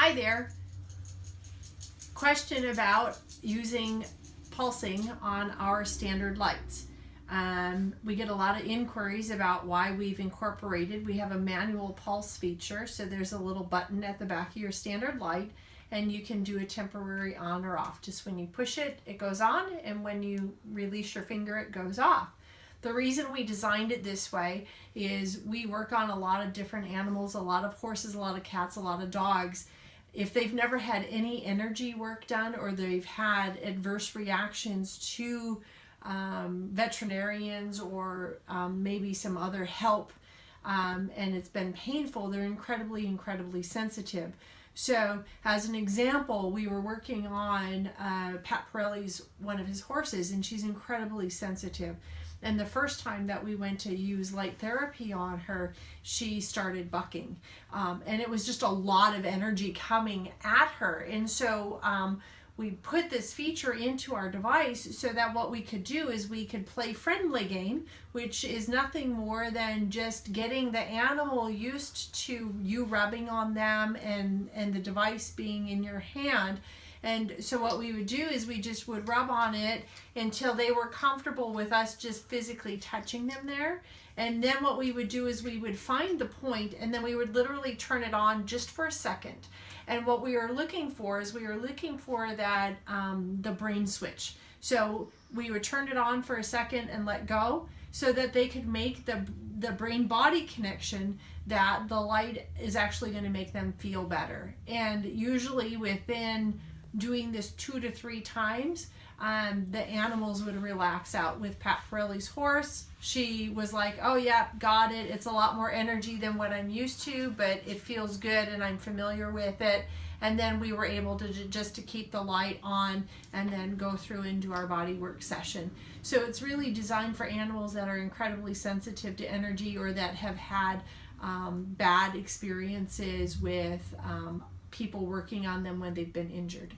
Hi there. Question about using pulsing on our standard lights. We get a lot of inquiries about why we've incorporated. We have a manual pulse feature, so there's a little button at the back of your standard light, and you can do a temporary on or off. Just when you push it, it goes on, and when you release your finger, it goes off. The reason we designed it this way is we work on a lot of different animals, a lot of horses, a lot of cats, a lot of dogs. If they've never had any energy work done, or they've had adverse reactions to veterinarians or maybe some other help, and it's been painful, they're incredibly sensitive. So as an example, we were working on Pat Parelli's, one of his horses, and she's incredibly sensitive. And the first time that we went to use light therapy on her, she started bucking. And it was just a lot of energy coming at her. And so we put this feature into our device so that what we could do is we could play friendly game, which is nothing more than just getting the animal used to you rubbing on them and the device being in your hand. And so what we would do is we just would rub on it until they were comfortable with us just physically touching them there. And then what we would do is we would find the point, and then we would literally turn it on just for a second. And what we were looking for is we were looking for that the brain switch. So we would turn it on for a second and let go, so that they could make the brain-body connection that the light is actually going to make them feel better. And usually within doing this 2 to 3 times, the animals would relax out. With Pat Parelli's horse, she was like, oh yeah, got it. It's a lot more energy than what I'm used to, but it feels good and I'm familiar with it. And then we were able to just to keep the light on and then go through and do our body work session. So it's really designed for animals that are incredibly sensitive to energy, or that have had bad experiences with people working on them when they've been injured.